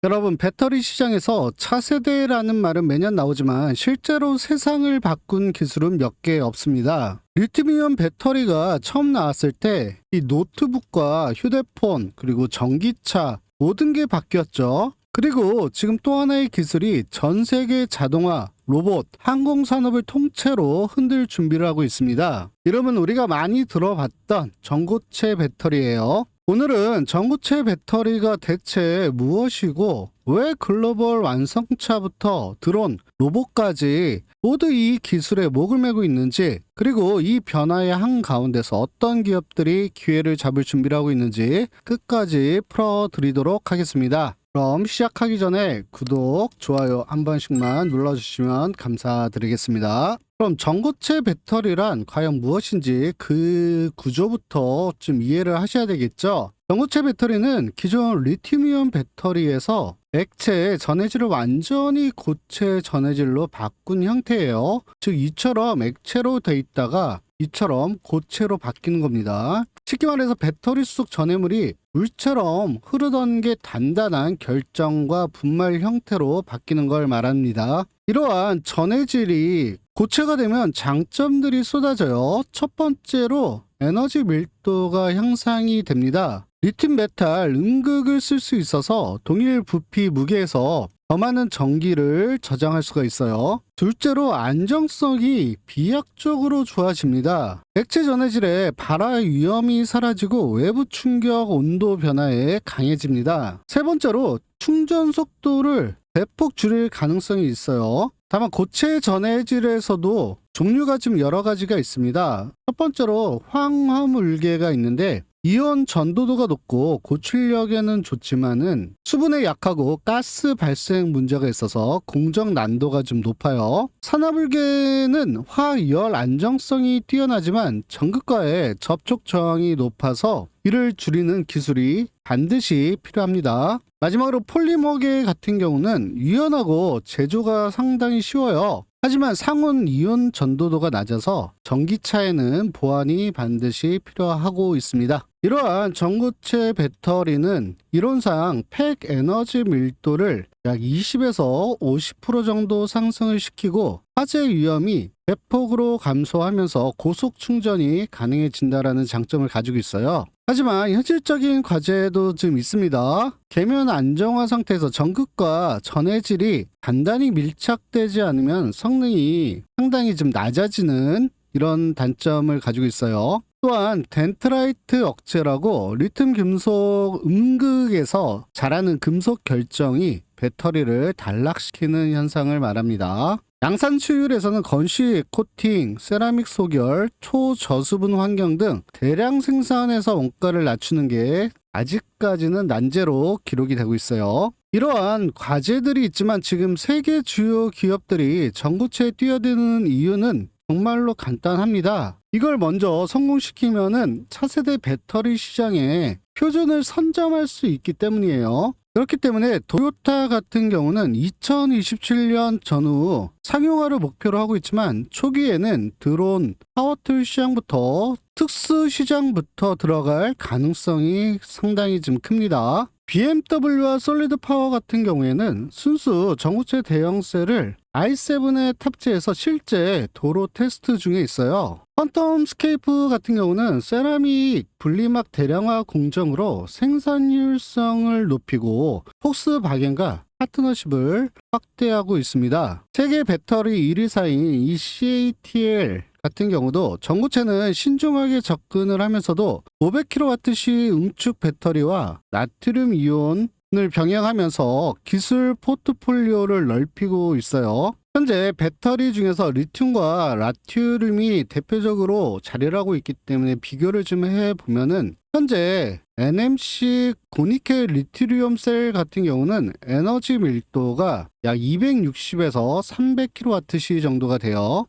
여러분, 배터리 시장에서 차세대라는 말은 매년 나오지만 실제로 세상을 바꾼 기술은 몇 개 없습니다. 리튬이온 배터리가 처음 나왔을 때 이 노트북과 휴대폰 그리고 전기차 모든 게 바뀌었죠. 그리고 지금 또 하나의 기술이 전 세계 자동화, 로봇, 항공 산업을 통째로 흔들 준비를 하고 있습니다. 이름은 우리가 많이 들어봤던 전고체 배터리예요. 오늘은 전고체 배터리가 대체 무엇이고 왜 글로벌 완성차부터 드론, 로봇까지 모두 이 기술에 목을 매고 있는지, 그리고 이 변화의 한가운데서 어떤 기업들이 기회를 잡을 준비를 하고 있는지 끝까지 풀어드리도록 하겠습니다. 그럼 시작하기 전에 구독, 좋아요 한 번씩만 눌러주시면 감사드리겠습니다. 그럼 전고체 배터리란 과연 무엇인지 그 구조부터 좀 이해를 하셔야 되겠죠. 전고체 배터리는 기존 리튬이온 배터리에서 액체 전해질을 완전히 고체 전해질로 바꾼 형태예요. 즉 이처럼 액체로 돼 있다가 이처럼 고체로 바뀌는 겁니다. 쉽게 말해서 배터리 속 전해물이 물처럼 흐르던 게 단단한 결정과 분말 형태로 바뀌는 걸 말합니다. 이러한 전해질이 고체가 되면 장점들이 쏟아져요. 첫 번째로 에너지 밀도가 향상이 됩니다. 리튬 메탈 음극을 쓸 수 있어서 동일 부피 무게에서 더 많은 전기를 저장할 수가 있어요. 둘째로 안정성이 비약적으로 좋아집니다. 액체 전해질의 발화 위험이 사라지고 외부 충격 온도 변화에 강해집니다. 세 번째로 충전 속도를 대폭 줄일 가능성이 있어요. 다만 고체 전해질에서도 종류가 좀 여러 가지가 있습니다. 첫 번째로 황화물계가 있는데 이온 전도도가 높고 고출력에는 좋지만은 수분에 약하고 가스 발생 문제가 있어서 공정 난도가 좀 높아요. 산화물계는 화열 안정성이 뛰어나지만 전극과의 접촉 저항이 높아서 이를 줄이는 기술이 반드시 필요합니다. 마지막으로 폴리머계 같은 경우는 유연하고 제조가 상당히 쉬워요. 하지만 상온 이온 전도도가 낮아서 전기차에는 보완이 반드시 필요하고 있습니다. 이러한 전고체 배터리는 이론상 팩 에너지 밀도를 약 20에서 50% 정도 상승을 시키고 화재 위험이 대폭으로 감소하면서 고속 충전이 가능해진다는 장점을 가지고 있어요. 하지만 현실적인 과제도 좀 있습니다. 계면 안정화 상태에서 전극과 전해질이 단단히 밀착되지 않으면 성능이 상당히 좀 낮아지는 이런 단점을 가지고 있어요. 또한 덴트라이트 억제라고 리튬 금속 음극에서 자라는 금속 결정이 배터리를 단락시키는 현상을 말합니다. 양산 추율에서는 건식, 코팅, 세라믹 소결, 초저수분 환경 등 대량 생산해서 원가를 낮추는 게 아직까지는 난제로 기록이 되고 있어요. 이러한 과제들이 있지만 지금 세계 주요 기업들이 전고체에 뛰어드는 이유는 정말로 간단합니다. 이걸 먼저 성공시키면은 차세대 배터리 시장에 표준을 선점할 수 있기 때문이에요. 그렇기 때문에 도요타 같은 경우는 2027년 전후 상용화를 목표로 하고 있지만 초기에는 드론, 파워툴 시장부터 특수 시장부터 들어갈 가능성이 상당히 좀 큽니다. BMW와 솔리드 파워 같은 경우에는 순수 전고체 대형셀을 i7에 탑재해서 실제 도로 테스트 중에 있어요. 퀀텀 스케이프 같은 경우는 세라믹 분리막 대량화 공정으로 생산율성을 높이고 폭스바겐과 파트너십을 확대하고 있습니다. 세계 배터리 1위사인 이 CATL 같은 경우도 전고체는 신중하게 접근을 하면서도 500kWh 응축 배터리와 나트륨 이온을 병행하면서 기술 포트폴리오를 넓히고 있어요. 현재 배터리 중에서 리튬과 라튬이 대표적으로 자리를 하고 있기 때문에 비교를 좀 해보면은 현재 NMC 고니켈 리튬 셀 같은 경우는 에너지 밀도가 약 260에서 300kWh 정도가 돼요.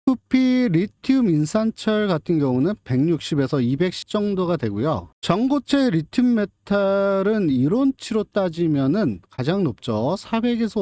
FP 리튬 인산철 같은 경우는 160에서 210 정도가 되고요. 전고체 리튬 메탈은 이론치로 따지면은 가장 높죠. 400에서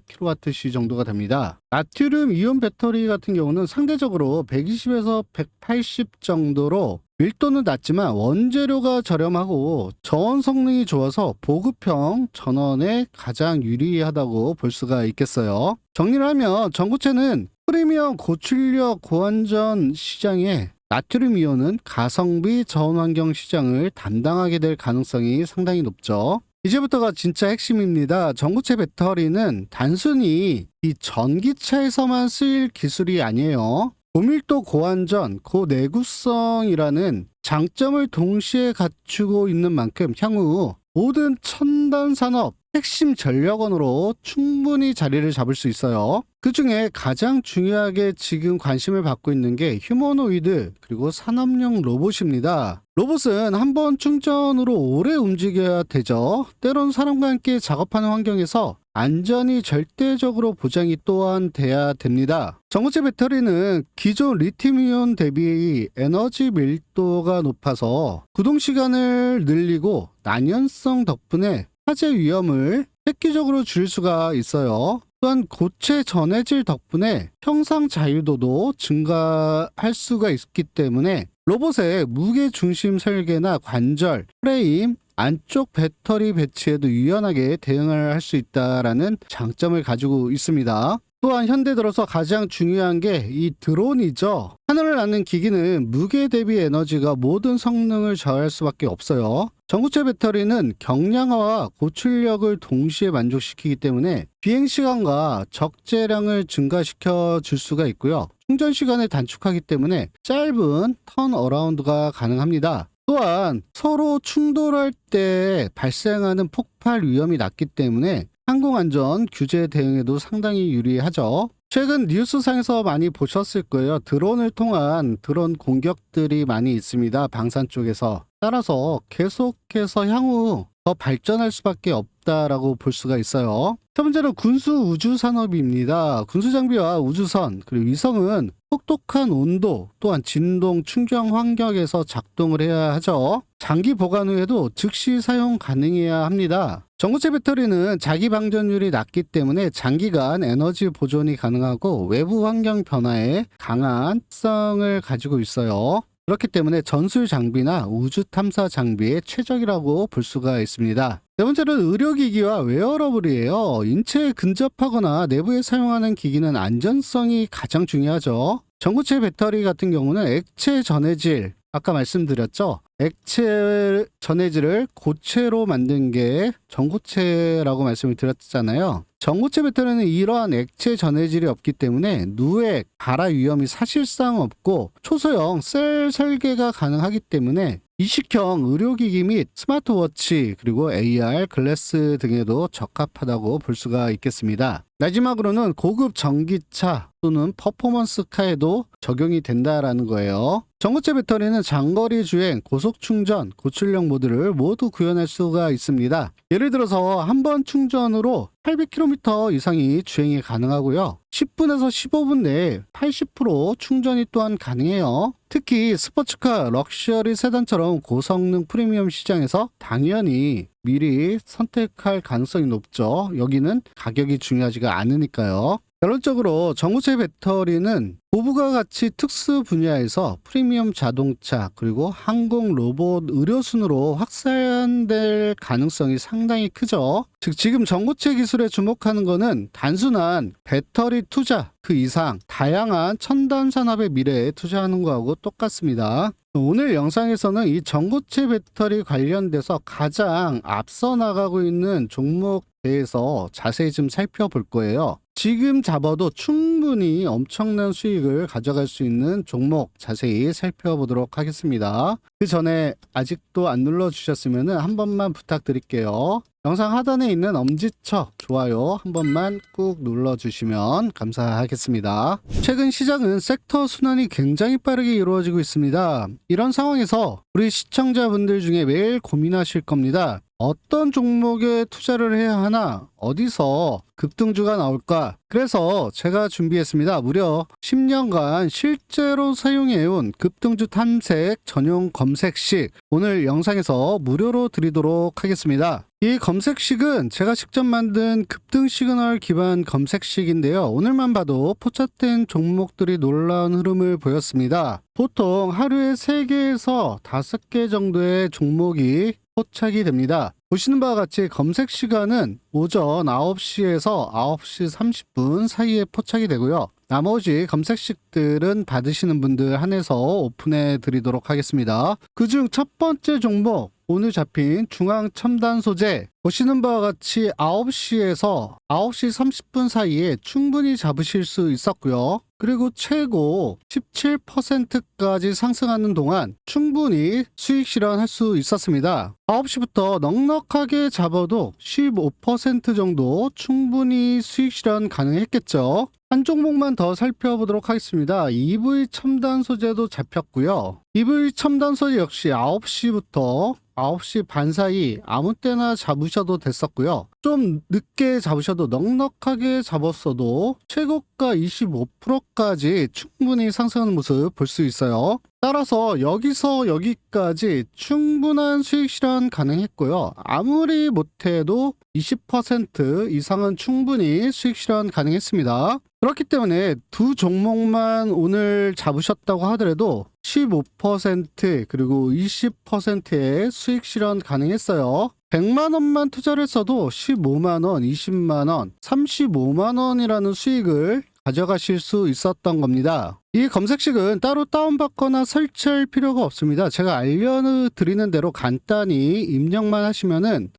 500kWh 정도가 됩니다. 나트륨 이온 배터리 같은 경우는 상대적으로 120에서 180 정도로 밀도는 낮지만 원재료가 저렴하고 저온 성능이 좋아서 보급형 전원에 가장 유리하다고 볼 수가 있겠어요. 정리를 하면 전고체는 프리미엄 고출력 고안전 시장에 나트륨 이온은 가성비 저온환경 시장을 담당하게 될 가능성이 상당히 높죠. 이제부터가 진짜 핵심입니다. 전고체 배터리는 단순히 이 전기차에서만 쓰일 기술이 아니에요. 고밀도 고안전, 고내구성이라는 장점을 동시에 갖추고 있는 만큼 향후 모든 첨단 산업 핵심 전력원으로 충분히 자리를 잡을 수 있어요. 그 중에 가장 중요하게 지금 관심을 받고 있는 게 휴머노이드 그리고 산업용 로봇입니다. 로봇은 한번 충전으로 오래 움직여야 되죠. 때론 사람과 함께 작업하는 환경에서 안전이 절대적으로 보장이 또한 돼야 됩니다. 전고체 배터리는 기존 리튬이온 대비 에너지 밀도가 높아서 구동 시간을 늘리고 난연성 덕분에 화재 위험을 획기적으로 줄일 수가 있어요. 또한 고체 전해질 덕분에 형상 자유도도 증가할 수가 있기 때문에 로봇의 무게 중심 설계나 관절, 프레임, 안쪽 배터리 배치에도 유연하게 대응을 할 수 있다라는 장점을 가지고 있습니다. 또한 현대 들어서 가장 중요한 게 이 드론이죠. 하늘을 나는 기기는 무게 대비 에너지가 모든 성능을 저할 수밖에 없어요. 전고체 배터리는 경량화와 고출력을 동시에 만족시키기 때문에 비행 시간과 적재량을 증가시켜 줄 수가 있고요. 충전 시간을 단축하기 때문에 짧은 턴 어라운드가 가능합니다. 또한 서로 충돌할 때 발생하는 폭발 위험이 낮기 때문에 항공안전 규제 대응에도 상당히 유리하죠. 최근 뉴스상에서 많이 보셨을 거예요. 드론을 통한 드론 공격들이 많이 있습니다. 방산 쪽에서. 따라서 계속해서 향후 더 발전할 수밖에 없다라고 볼 수가 있어요. 첫 번째로 군수 우주 산업입니다. 군수 장비와 우주선 그리고 위성은 혹독한 온도 또한 진동 충격 환경에서 작동을 해야 하죠. 장기 보관 후에도 즉시 사용 가능해야 합니다. 전고체 배터리는 자기 방전율이 낮기 때문에 장기간 에너지 보존이 가능하고 외부 환경 변화에 강한 특성을 가지고 있어요. 그렇기 때문에 전술 장비나 우주 탐사 장비에 최적이라고 볼 수가 있습니다. 네 번째는 의료기기와 웨어러블이에요. 인체에 근접하거나 내부에 사용하는 기기는 안전성이 가장 중요하죠. 전고체 배터리 같은 경우는 액체 전해질, 아까 말씀드렸죠. 액체 전해질을 고체로 만든 게 전고체라고 말씀을 드렸잖아요. 전고체 배터리는 이러한 액체 전해질이 없기 때문에 누액, 발화 위험이 사실상 없고 초소형 셀 설계가 가능하기 때문에 이식형 의료기기 및 스마트워치 그리고 AR 글래스 등에도 적합하다고 볼 수가 있겠습니다. 마지막으로는 고급 전기차 또는 퍼포먼스카에도 적용이 된다라는 거예요. 전고체 배터리는 장거리 주행, 고속 충전, 고출력 모드를 모두 구현할 수가 있습니다. 예를 들어서 한 번 충전으로 800km 이상이 주행이 가능하고요. 10분에서 15분 내에 80% 충전이 또한 가능해요. 특히 스포츠카, 럭셔리 세단처럼 고성능 프리미엄 시장에서 당연히 미리 선택할 가능성이 높죠. 여기는 가격이 중요하지가 않으니까요. 결론적으로 전고체 배터리는 고부가 가치 특수 분야에서 프리미엄 자동차 그리고 항공 로봇 의료순으로 확산될 가능성이 상당히 크죠. 즉 지금 전고체 기술에 주목하는 것은 단순한 배터리 투자 그 이상 다양한 첨단 산업의 미래에 투자하는 거하고 똑같습니다. 오늘 영상에서는 이 전고체 배터리 관련돼서 가장 앞서 나가고 있는 종목 대해서 자세히 좀 살펴볼 거예요. 지금 잡아도 충분히 엄청난 수익을 가져갈 수 있는 종목 자세히 살펴보도록 하겠습니다. 그 전에 아직도 안 눌러주셨으면 한 번만 부탁드릴게요. 영상 하단에 있는 엄지척 좋아요 한 번만 꾹 눌러주시면 감사하겠습니다. 최근 시장은 섹터 순환이 굉장히 빠르게 이루어지고 있습니다. 이런 상황에서 우리 시청자분들 중에 매일 고민하실 겁니다. 어떤 종목에 투자를 해야 하나? 어디서 급등주가 나올까? 그래서 제가 준비했습니다. 무려 10년간 실제로 사용해온 급등주 탐색 전용 검색식 오늘 영상에서 무료로 드리도록 하겠습니다. 이 검색식은 제가 직접 만든 급등 시그널 기반 검색식인데요. 오늘만 봐도 포착된 종목들이 놀라운 흐름을 보였습니다. 보통 하루에 3개에서 5개 정도의 종목이 포착이 됩니다. 보시는 바와 같이 검색 시간은 오전 9시에서 9시 30분 사이에 포착이 되고요. 나머지 검색식들은 받으시는 분들 한해서 오픈해 드리도록 하겠습니다. 그중 첫 번째 종목, 오늘 잡힌 중앙첨단 소재, 보시는 바와 같이 9시에서 9시 30분 사이에 충분히 잡으실 수 있었고요. 그리고 최고 17%까지 상승하는 동안 충분히 수익 실현할 수 있었습니다. 9시부터 넉넉하게 잡아도 15% 정도 충분히 수익 실현 가능했겠죠. 한 종목만 더 살펴보도록 하겠습니다. EV 첨단 소재도 잡혔고요. EV 첨단 소재 역시 9시부터 9시 반 사이 아무 때나 잡으셔도 됐었고요. 좀 늦게 잡으셔도 넉넉하게 잡았어도 최고가 25%까지 충분히 상승하는 모습 볼 수 있어요. 따라서 여기서 여기까지 충분한 수익 실현 가능했고요. 아무리 못해도 20% 이상은 충분히 수익 실현 가능했습니다. 그렇기 때문에 두 종목만 오늘 잡으셨다고 하더라도 15% 그리고 20%의 수익 실현 가능했어요. 100만 원만 투자를 했어도 15만 원, 20만 원, 35만 원이라는 수익을 가져가실 수 있었던 겁니다. 이 검색식은 따로 다운받거나 설치할 필요가 없습니다. 제가 알려드리는 대로 간단히 입력만 하시면은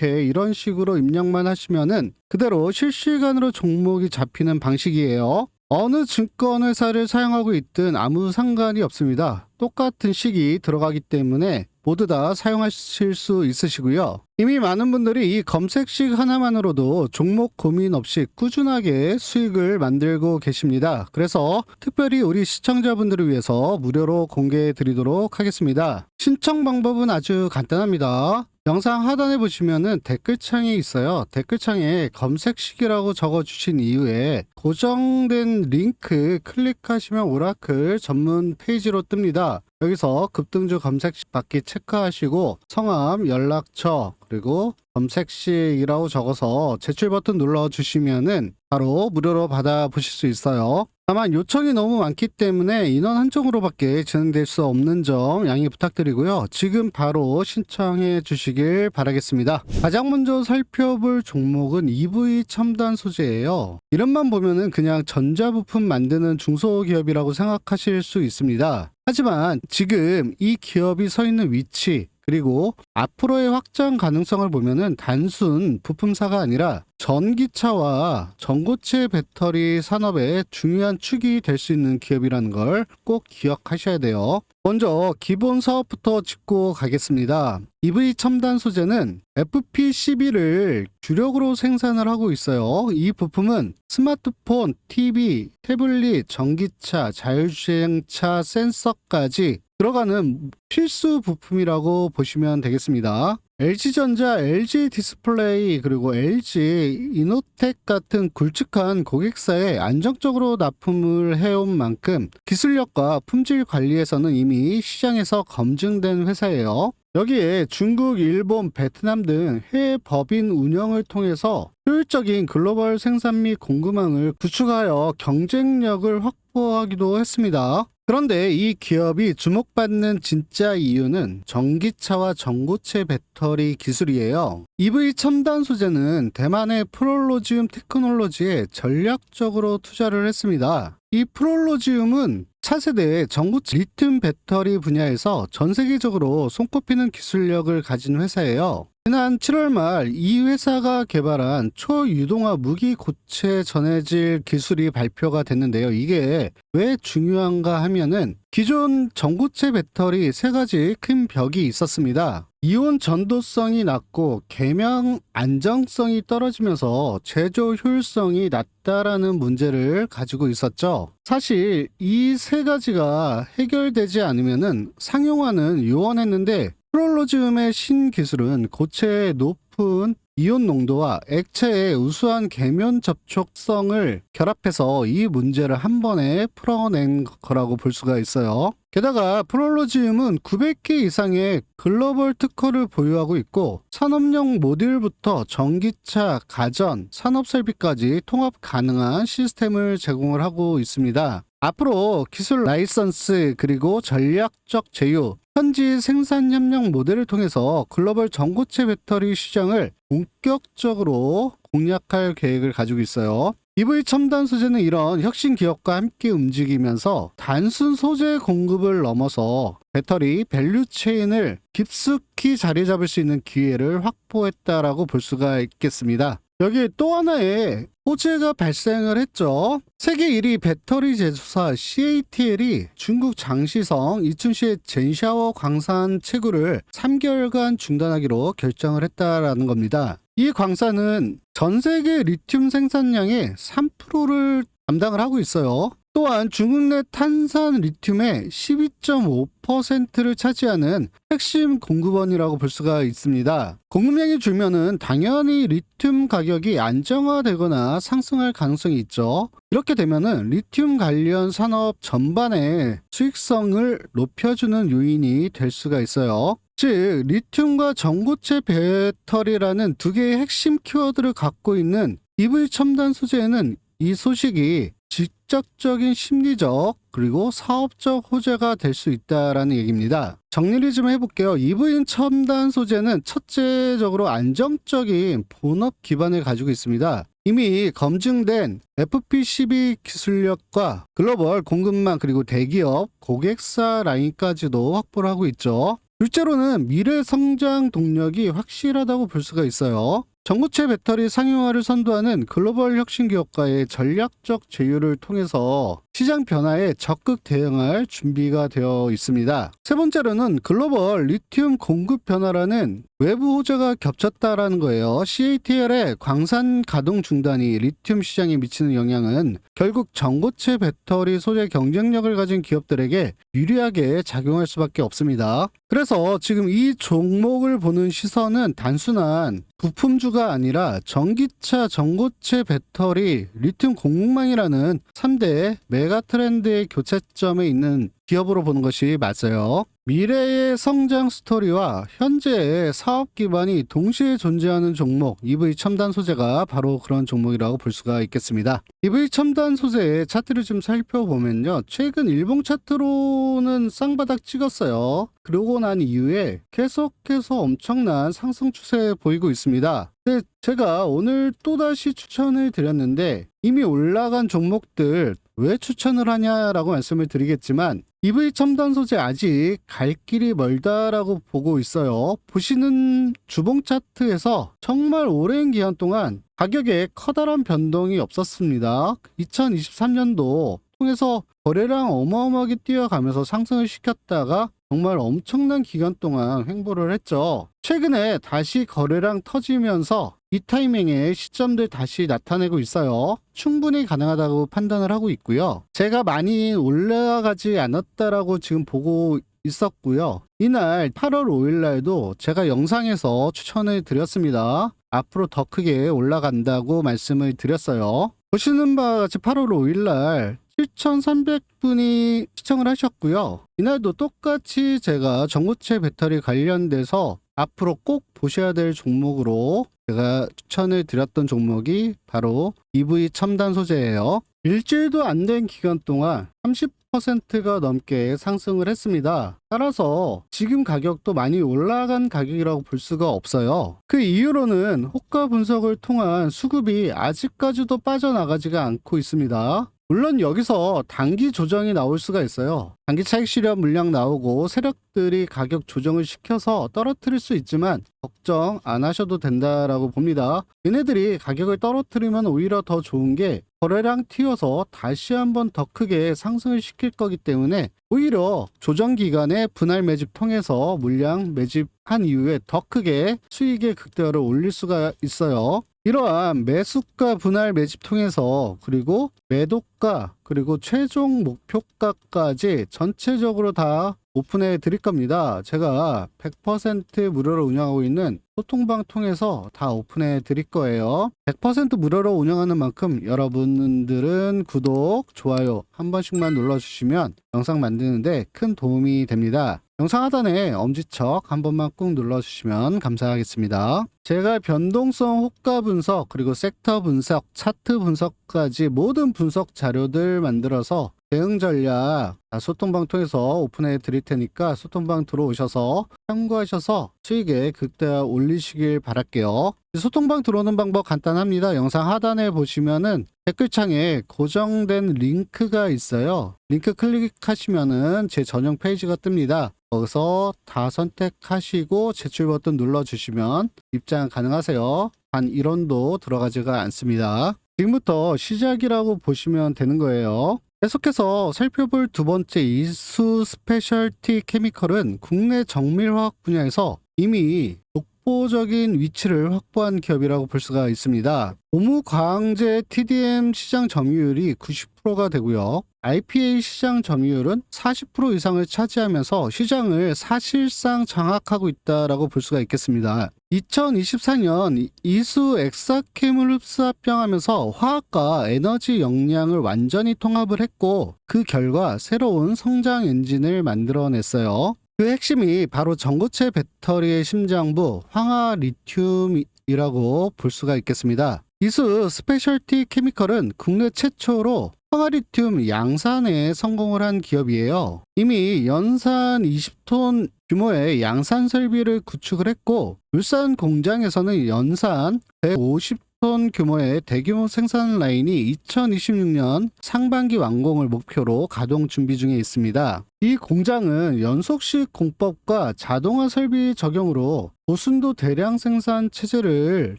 이런 식으로 입력만 하시면은 그대로 실시간으로 종목이 잡히는 방식이에요. 어느 증권회사를 사용하고 있든 아무 상관이 없습니다. 똑같은 식이 들어가기 때문에 모두 다 사용하실 수 있으시고요. 이미 많은 분들이 이 검색식 하나만으로도 종목 고민 없이 꾸준하게 수익을 만들고 계십니다. 그래서 특별히 우리 시청자분들을 위해서 무료로 공개해 드리도록 하겠습니다. 신청 방법은 아주 간단합니다. 영상 하단에 보시면은 댓글창이 있어요. 댓글창에 검색식이라고 적어주신 이후에 고정된 링크 클릭하시면 오라클 전문 페이지로 뜹니다. 여기서 급등주 검색식 받기 체크하시고 성함, 연락처, 그리고 검색식이라고 적어서 제출 버튼 눌러주시면은 바로 무료로 받아보실 수 있어요. 다만 요청이 너무 많기 때문에 인원 한정으로밖에 진행될 수 없는 점 양해 부탁드리고요. 지금 바로 신청해 주시길 바라겠습니다. 가장 먼저 살펴볼 종목은 EV 첨단 소재예요. 이름만 보면은 그냥 전자부품 만드는 중소기업이라고 생각하실 수 있습니다. 하지만 지금 이 기업이 서 있는 위치 그리고 앞으로의 확장 가능성을 보면은 단순 부품사가 아니라 전기차와 전고체 배터리 산업의 중요한 축이 될 수 있는 기업이라는 걸 꼭 기억하셔야 돼요. 먼저 기본 사업부터 짚고 가겠습니다. EV 첨단 소재는 FP12를 주력으로 생산을 하고 있어요. 이 부품은 스마트폰, TV, 태블릿, 전기차, 자율주행차 센서까지 들어가는 필수 부품이라고 보시면 되겠습니다. LG전자, LG디스플레이 그리고 LG 이노텍 같은 굵직한 고객사에 안정적으로 납품을 해온 만큼 기술력과 품질 관리에서는 이미 시장에서 검증된 회사예요. 여기에 중국, 일본, 베트남 등 해외 법인 운영을 통해서 효율적인 글로벌 생산 및 공급망을 구축하여 경쟁력을 확보하기도 했습니다. 그런데 이 기업이 주목받는 진짜 이유는 전기차와 전고체 배터리 기술이에요. EV 첨단 소재는 대만의 프롤로지움 테크놀로지에 전략적으로 투자를 했습니다. 이 프롤로지움은 차세대 전고체 리튬 배터리 분야에서 전 세계적으로 손꼽히는 기술력을 가진 회사예요. 지난 7월 말 이 회사가 개발한 초유동화 무기 고체 전해질 기술이 발표가 됐는데요. 이게 왜 중요한가 하면은 기존 전고체 배터리 3가지 큰 벽이 있었습니다. 이온 전도성이 낮고 계명 안정성이 떨어지면서 제조 효율성이 낮다라는 문제를 가지고 있었죠. 사실 이 3가지가 해결되지 않으면은 상용화는 요원했는데 프롤로지움의 신기술은 고체의 높은 이온 농도와 액체의 우수한 계면 접촉성을 결합해서 이 문제를 한 번에 풀어낸 거라고 볼 수가 있어요. 게다가 프롤로지움은 900개 이상의 글로벌 특허를 보유하고 있고 산업용 모듈부터 전기차, 가전, 산업설비까지 통합 가능한 시스템을 제공을 하고 있습니다. 앞으로 기술 라이선스 그리고 전략적 제휴, 현지 생산 협력 모델을 통해서 글로벌 전고체 배터리 시장을 본격적으로 공략할 계획을 가지고 있어요. EV 첨단 소재는 이런 혁신 기업과 함께 움직이면서 단순 소재 공급을 넘어서 배터리 밸류 체인을 깊숙이 자리 잡을 수 있는 기회를 확보했다라고 볼 수가 있겠습니다. 여기 또 하나의 호재가 발생을 했죠. 세계 1위 배터리 제조사 CATL이 중국 장시성 이춘시의 젠샤워 광산 채굴을 3개월간 중단하기로 결정을 했다라는 겁니다. 이 광산은 전 세계 리튬 생산량의 3%를 담당을 하고 있어요. 또한 중국 내 탄산 리튬의 12.5%를 차지하는 핵심 공급원이라고 볼 수가 있습니다. 공급량이 줄면은 당연히 리튬 가격이 안정화되거나 상승할 가능성이 있죠. 이렇게 되면은 리튬 관련 산업 전반의 수익성을 높여주는 요인이 될 수가 있어요. 즉 리튬과 전고체 배터리라는 두 개의 핵심 키워드를 갖고 있는 EV 첨단 소재에는 이 소식이 직접적인 심리적 그리고 사업적 호재가 될 수 있다라는 얘기입니다. 정리를 좀 해볼게요. EV 첨단 소재는 첫째적으로 안정적인 본업 기반을 가지고 있습니다. 이미 검증된 FP12 기술력과 글로벌 공급망 그리고 대기업 고객사 라인까지도 확보를 하고 있죠. 둘째로는 미래 성장 동력이 확실하다고 볼 수가 있어요. 전고체 배터리 상용화를 선도하는 글로벌 혁신 기업과의 전략적 제휴를 통해서 시장 변화에 적극 대응할 준비가 되어 있습니다. 세 번째로는 글로벌 리튬 공급 변화라는 외부 호재가 겹쳤다라는 거예요. CATL의 광산 가동 중단이 리튬 시장에 미치는 영향은 결국 전고체 배터리 소재 경쟁력을 가진 기업들에게 유리하게 작용할 수밖에 없습니다. 그래서 지금 이 종목을 보는 시선은 단순한 부품주가 아니라 전기차, 전고체 배터리, 리튬 공급망이라는 3대 메가 트렌드의 교차점에 있는 기업으로 보는 것이 맞아요. 미래의 성장 스토리와 현재의 사업 기반이 동시에 존재하는 종목 EV 첨단 소재가 바로 그런 종목이라고 볼 수가 있겠습니다. EV 첨단 소재의 차트를 좀 살펴보면요. 최근 일봉 차트로는 쌍바닥 찍었어요. 그러고 난 이후에 계속해서 엄청난 상승 추세 보이고 있습니다. 근데 제가 오늘 또다시 추천을 드렸는데 이미 올라간 종목들 왜 추천을 하냐라고 말씀을 드리겠지만 EV 첨단 소재 아직 갈 길이 멀다라고 보고 있어요. 보시는 주봉 차트에서 정말 오랜 기간 동안 가격에 커다란 변동이 없었습니다. 2023년도 통해서 거래량 어마어마하게 뛰어가면서 상승을 시켰다가 정말 엄청난 기간 동안 횡보를 했죠. 최근에 다시 거래량 터지면서 이 타이밍에 시점들 다시 나타내고 있어요. 충분히 가능하다고 판단을 하고 있고요. 제가 많이 올라가지 않았다라고 지금 보고 있었고요. 이날 8월 5일 날도 제가 영상에서 추천을 드렸습니다. 앞으로 더 크게 올라간다고 말씀을 드렸어요. 보시는 바와 같이 8월 5일 날 7,300분이 시청을 하셨고요. 이날도 똑같이 제가 전고체 배터리 관련돼서 앞으로 꼭 보셔야 될 종목으로 제가 추천을 드렸던 종목이 바로 EV 첨단 소재예요. 일주일도 안 된 기간 동안 30%가 넘게 상승을 했습니다. 따라서 지금 가격도 많이 올라간 가격이라고 볼 수가 없어요. 그 이유로는 호가 분석을 통한 수급이 아직까지도 빠져나가지가 않고 있습니다. 물론 여기서 단기 조정이 나올 수가 있어요. 단기 차익 실현 물량 나오고 세력들이 가격 조정을 시켜서 떨어뜨릴 수 있지만 걱정 안 하셔도 된다라고 봅니다. 얘네들이 가격을 떨어뜨리면 오히려 더 좋은 게 거래량 튀어서 다시 한번 더 크게 상승을 시킬 거기 때문에 오히려 조정 기간에 분할 매집 통해서 물량 매집한 이후에 더 크게 수익의 극대화를 올릴 수가 있어요. 이러한 매수가 분할 매집 통해서 그리고 매도가 그리고 최종 목표가까지 전체적으로 다 오픈해 드릴 겁니다. 제가 100% 무료로 운영하고 있는 소통방 통해서 다 오픈해 드릴 거예요. 100% 무료로 운영하는 만큼 여러분들은 구독, 좋아요 한 번씩만 눌러주시면 영상 만드는데 큰 도움이 됩니다. 영상 하단에 엄지척 한 번만 꾹 눌러주시면 감사하겠습니다. 제가 변동성 호가 분석, 그리고 섹터 분석, 차트 분석까지 모든 분석 자료들 만들어서 대응 전략 소통방 통해서 오픈해 드릴 테니까 소통방 들어오셔서 참고하셔서 수익에 극대화 올리시길 바랄게요. 소통방 들어오는 방법 간단합니다. 영상 하단에 보시면은 댓글창에 고정된 링크가 있어요. 링크 클릭하시면은 제 전용 페이지가 뜹니다. 거기서 다 선택하시고 제출 버튼 눌러주시면 입장 가능하세요. 단 1원도 들어가지가 않습니다. 지금부터 시작이라고 보시면 되는 거예요. 계속해서 살펴볼 두 번째 이수 스페셜티 케미컬은 국내 정밀화학 분야에서 이미 독보적인 위치를 확보한 기업이라고 볼 수가 있습니다. 고무과학제 TDM 시장 점유율이 90%가 되고요. IPA 시장 점유율은 40% 이상을 차지하면서 시장을 사실상 장악하고 있다라고 볼 수가 있겠습니다. 2024년 이수 엑사케물 흡수합병하면서 화학과 에너지 역량을 완전히 통합을 했고 그 결과 새로운 성장 엔진을 만들어냈어요. 그 핵심이 바로 전고체 배터리의 심장부 황화 리튬이라고 볼 수가 있겠습니다. 이수 스페셜티 케미컬은 국내 최초로 황화리튬 양산에 성공을 한 기업이에요. 이미 연산 20톤 규모의 양산 설비를 구축을 했고 울산 공장에서는 연산 150톤 규모의 대규모 생산 라인이 2026년 상반기 완공을 목표로 가동 준비 중에 있습니다. 이 공장은 연속식 공법과 자동화 설비 적용으로 고순도 대량 생산 체제를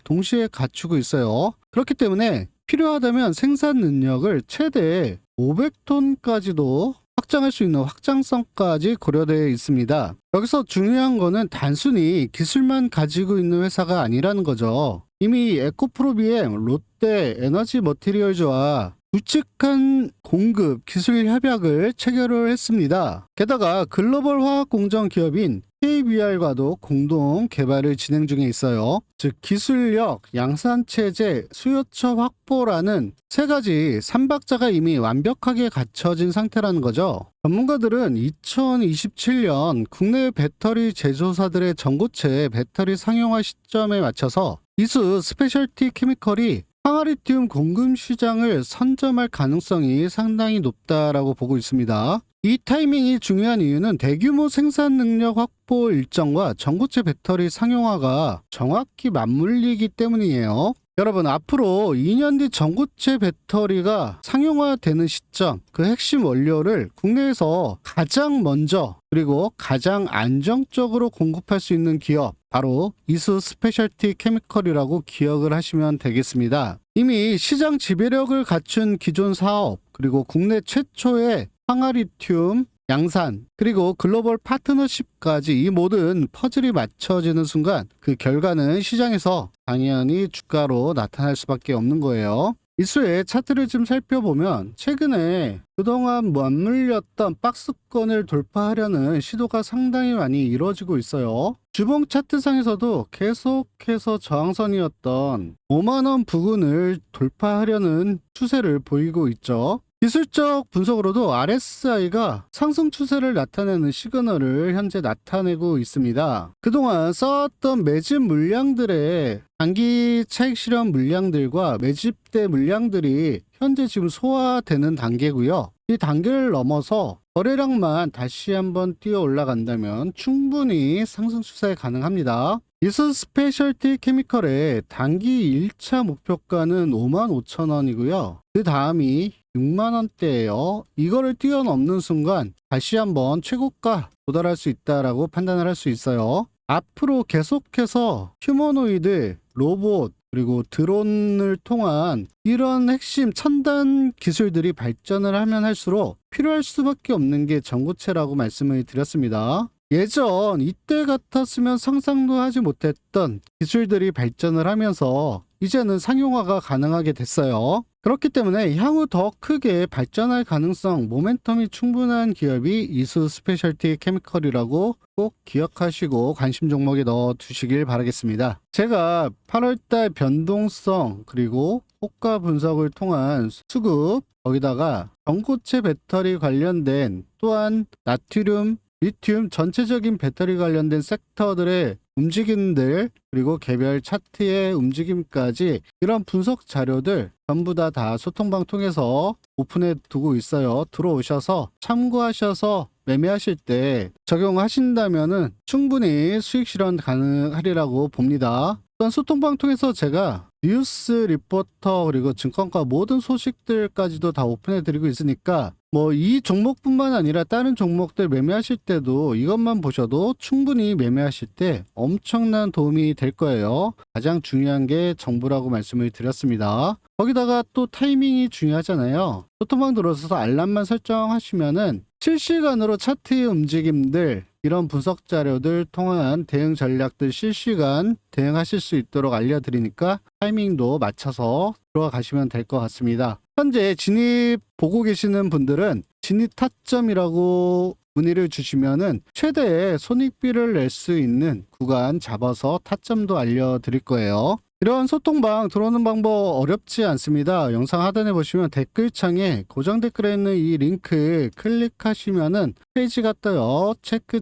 동시에 갖추고 있어요. 그렇기 때문에 필요하다면 생산 능력을 최대 500톤까지도 확장할 수 있는 확장성까지 고려되어 있습니다. 여기서 중요한 거는 단순히 기술만 가지고 있는 회사가 아니라는 거죠. 이미 에코프로비엠, 롯데 에너지 머티리얼즈와 굵직한 공급 기술 협약을 체결을 했습니다. 게다가 글로벌 화학 공정 기업인 KBR과도 공동 개발을 진행 중에 있어요. 즉 기술력, 양산체제, 수요처 확보라는 세 가지 삼박자가 이미 완벽하게 갖춰진 상태라는 거죠. 전문가들은 2027년 국내 배터리 제조사들의 전고체 배터리 상용화 시점에 맞춰서 이수 스페셜티 케미컬이 황화리튬 공급 시장을 선점할 가능성이 상당히 높다라고 보고 있습니다. 이 타이밍이 중요한 이유는 대규모 생산 능력 확보 일정과 전고체 배터리 상용화가 정확히 맞물리기 때문이에요. 여러분, 앞으로 2년 뒤 전고체 배터리가 상용화되는 시점, 그 핵심 원료를 국내에서 가장 먼저 그리고 가장 안정적으로 공급할 수 있는 기업, 바로 이수 스페셜티 케미컬이라고 기억을 하시면 되겠습니다. 이미 시장 지배력을 갖춘 기존 사업, 그리고 국내 최초의 황화리튬 양산, 그리고 글로벌 파트너십까지 이 모든 퍼즐이 맞춰지는 순간 그 결과는 시장에서 당연히 주가로 나타날 수밖에 없는 거예요. 이수의 차트를 좀 살펴보면 최근에 그동안 맞물렸던 박스권을 돌파하려는 시도가 상당히 많이 이루어지고 있어요. 주봉 차트상에서도 계속해서 저항선이었던 5만원 부근을 돌파하려는 추세를 보이고 있죠. 기술적 분석으로도 RSI가 상승 추세를 나타내는 시그널을 현재 나타내고 있습니다. 그동안 쌓았던 매집 물량들의 단기 차익 실현 물량들과 매집대 물량들이 현재 지금 소화되는 단계고요. 이 단계를 넘어서 거래량만 다시 한번 뛰어 올라간다면 충분히 상승 추세 가능합니다. 이수 스페셜티 케미컬의 단기 1차 목표가는 55,000원이고요. 그 다음이 6만원대예요. 이거를 뛰어넘는 순간 다시 한번 최고가 도달할 수 있다라고 판단을 할 수 있어요. 앞으로 계속해서 휴머노이드, 로봇, 그리고 드론을 통한 이런 핵심 첨단 기술들이 발전을 하면 할수록 필요할 수밖에 없는 게 전고체라고 말씀을 드렸습니다. 예전 이때 같았으면 상상도 하지 못했던 기술들이 발전을 하면서 이제는 상용화가 가능하게 됐어요. 그렇기 때문에 향후 더 크게 발전할 가능성, 모멘텀이 충분한 기업이 이수 스페셜티 케미컬이라고 꼭 기억하시고 관심 종목에 넣어 두시길 바라겠습니다. 제가 8월달 변동성 그리고 호가 분석을 통한 수급, 거기다가 전고체 배터리 관련된 또한 나트륨, 리튬 전체적인 배터리 관련된 섹터들의 움직임들, 그리고 개별 차트의 움직임까지 이런 분석 자료들 전부 다 소통방 통해서 오픈해 두고 있어요. 들어오셔서 참고하셔서 매매하실 때 적용하신다면은 충분히 수익 실현 가능하리라고 봅니다. 또한 소통방 통해서 제가 뉴스 리포터 그리고 증권가 모든 소식들까지도 다 오픈해 드리고 있으니까 뭐 이 종목뿐만 아니라 다른 종목들 매매하실 때도 이것만 보셔도 충분히 매매하실 때 엄청난 도움이 될 거예요. 가장 중요한 게 정보라고 말씀을 드렸습니다. 거기다가 또 타이밍이 중요하잖아요. 소통방 들어서서 알람만 설정하시면은 실시간으로 차트의 움직임들, 이런 분석 자료들 통한 대응 전략들 실시간 대응하실 수 있도록 알려드리니까 타이밍도 맞춰서 들어가시면 될 것 같습니다. 현재 진입 보고 계시는 분들은 진입 타점이라고 문의를 주시면은 최대의 손익비를 낼 수 있는 구간 잡아서 타점도 알려드릴 거예요. 이런 소통방 들어오는 방법 어렵지 않습니다. 영상 하단에 보시면 댓글창에 고정 댓글에 있는 이 링크 클릭하시면은 페이지가 떠요. 체크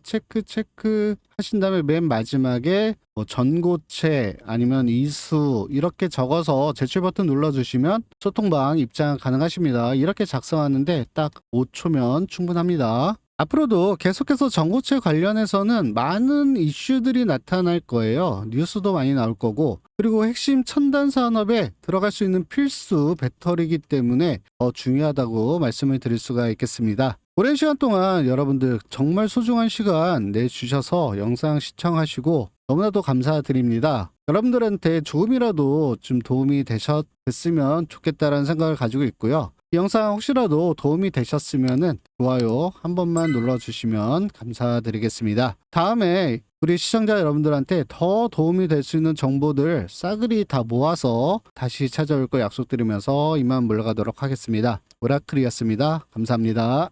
하신 다음에 맨 마지막에 뭐 전고체 아니면 이수 이렇게 적어서 제출 버튼 눌러주시면 소통방 입장 가능하십니다. 이렇게 작성하는데 딱 5초면 충분합니다. 앞으로도 계속해서 전고체 관련해서는 많은 이슈들이 나타날 거예요. 뉴스도 많이 나올 거고, 그리고 핵심 첨단 산업에 들어갈 수 있는 필수 배터리이기 때문에 더 중요하다고 말씀을 드릴 수가 있겠습니다. 오랜 시간 동안 여러분들 정말 소중한 시간 내주셔서 영상 시청하시고 너무나도 감사드립니다. 여러분들한테 조금이라도 좀 도움이 됐으면 좋겠다라는 생각을 가지고 있고요. 이 영상 혹시라도 도움이 되셨으면은 좋아요 한 번만 눌러주시면 감사드리겠습니다. 다음에 우리 시청자 여러분들한테 더 도움이 될 수 있는 정보들 싸그리 다 모아서 다시 찾아올 거 약속드리면서 이만 물러가도록 하겠습니다. 오라클이었습니다. 감사합니다.